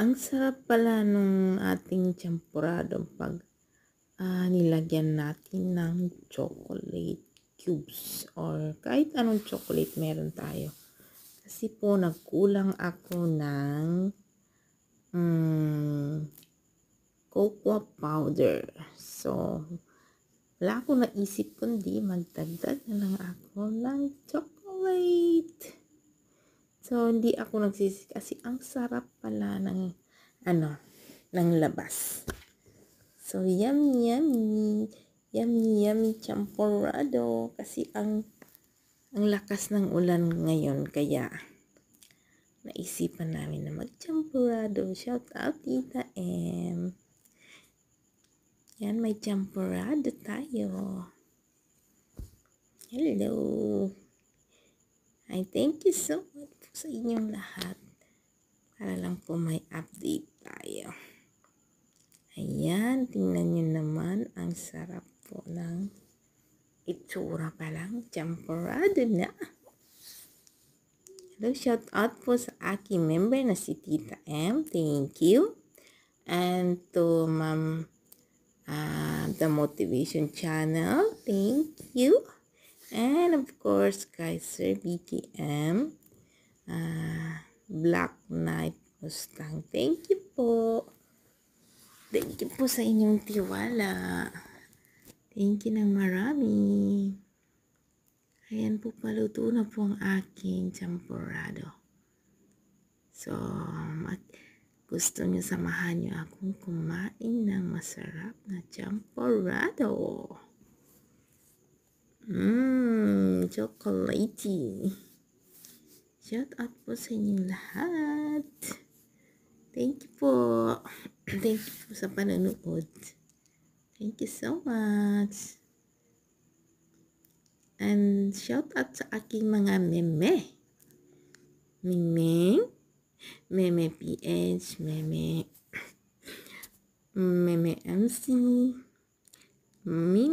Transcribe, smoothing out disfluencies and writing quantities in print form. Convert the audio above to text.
Ang sarap pala nung ating champurado pag nilagyan natin ng chocolate cubes or kahit anong chocolate meron tayo. Kasi po nagkulang ako ng cocoa powder. So, wala akong naisip kundi magdagdag na lang ako ng chocolate. So, hindi ako nagsisi kasi ang sarap pala ng ng labas. So, yummy, yummy. Yummy, yummy champurrado. Kasi ang lakas ng ulan ngayon. Kaya, naisipan namin na mag-champurrado. Shout out, Tita M. Yan, may champurrado tayo. Hello. I thank you so much po sa inyong lahat. Para lang po may update tayo. Ayan, tingnan nyo naman ang sarap po ng itsura pa lang. Champurrado na. Hello, shout out po sa aking member na si Tita M. Thank you. And to Ma'am The Motivation Channel. Thank you. And of course, kay Sir BKM. Black Knight Mustang. Thank you po. Thank you po sa inyong tiwala. Thank you ng marami. Ayan po, paluto na po ang aking champurrado. So, gusto niyo samahan niyo akong kumain ng masarap na champurrado. Chocolatey. Shout out po sa inyong lahat. Thank you po. Thank you po sa panonood. Thank you so much. And shout out sa aking mga meme. Meme PH, Meme MC, Meme